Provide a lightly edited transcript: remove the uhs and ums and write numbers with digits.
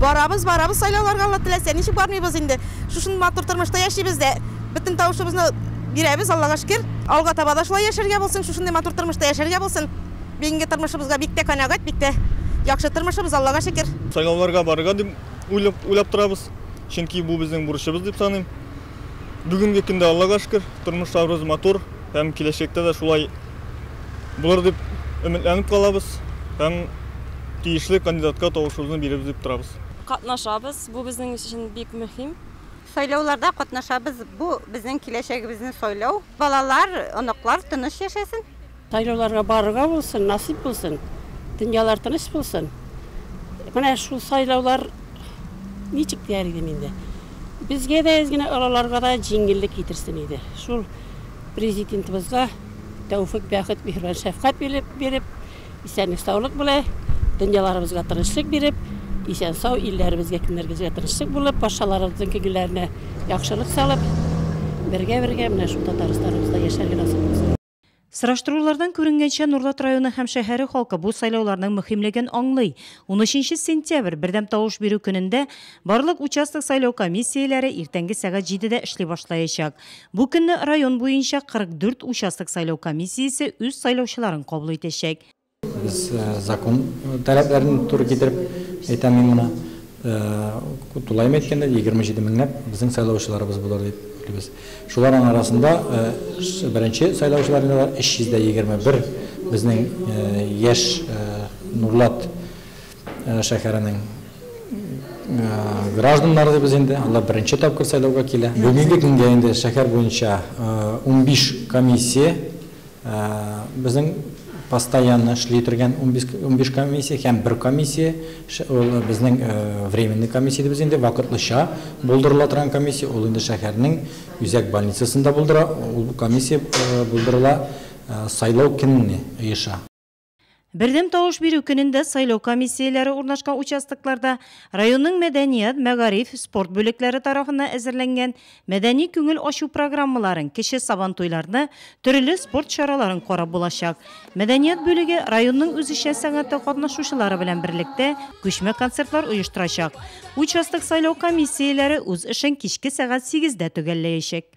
Барабыз сайлауларга Алла теләсә, ничек бармыйбыз инде. Шушын матур тормышта яшибез дә. Бөтен тавышыбызны бирәбез, Аллага шөкер. Алга таба да шулай яшәргә булсын, шушындай матур тормышта яшәргә булсын. Бүгенге тормышыбызга бик тә канәгать, бик тә яхшы тормышыбыз, Аллага шөкер. Сайлауларга барырга дип уйлап торабыз. Чөнки бу безнең бурычыбыз дип саныйм. Бүгенге көндә Аллага шөкер, тормышларыбыз матур һәм киләчәктә дә шулай булыр дип өметләнеп калабыз. Һәм тиешле кандидатка тавышыбызны биребез дип торабыз. Катнашабыз, бу безнең өчен бик мөһим. Сайлауларда катнашабыз, бу безнең киләчәгебезне сайлау. Балалар, оныклар тыныч яшәсен. Сайлауларга барырга булсын, насип булсын. Дөньялар тыныч булсын. Менә шул сайлаулар ничек дияр идем инде. Безгә дә изгенә араларга да җиңеллек китерсен иде. Шул президентыбызга тәүфик, бәхет, михрибан, шәфкать биреп, исәнлек, саулык белән дөньяларыбызга тынычлык биреп, исән сау илләребезгә, көннәребезгә тынычлык булып, пашаларыбызның күңелләренә яхшылык салып, бергә менә шул Татарстаныбызда яшәргә насыйп булсын. Сораштырулардан күренгәнчә, Нурлат районы һәм шәһәре халкы бу сайлауларның мөһимлеген аңлый. 13 сентябрь бердәм тавыш бирү көнендә барлык участок сайлау комиссияләре иртәнге сәгать 7-дә эшли башлаячак. Бу көнне район буенча 44 участок сайлау комиссиясе үз сайлаучыларын кабул итәчәк. Biz zakon talепләрен туры китереп әйтәм моны. Тулайым әйткәндә 27 меңләп безнең сайлаучыларыбыз булыр дип уйлыйбыз. Шуларның арасында беренче сайлаучыларны 321 безнең яшь Нурлат шәһәренең гражданнары дип без инде алар беренче тапкыр сайлауга килә. Бүгенге көнгә инде шәһәр буенча 15 комиссия безнең постоянно эшли торган 15 комиссия һәм бер комиссия безнең временный комиссия дип инде вакытлыча булдырыла торган комиссия ул инде шәһәрнең үзәк больницасында булдыра, ул комиссия булдырыла сайлау көнне оеша. Бердәм тавыш бирү көнендә сайлау комиссияләре урнашкан участокларда районның мәдәният, мәгариф, спорт бүлекләре тарафыннан әзерләнгән мәдәни күңел ачу программаларын, кеше сабантуйларны, төрле спорт чараларын карап булачак. Мәдәният бүлеге районның үзешчән сәнгате катнашучылары белән берлектә күчмә концертлар оештырачак. Участок сайлау комиссияләре үз эшен кичке сәгать 8-дә төгәлләячәк.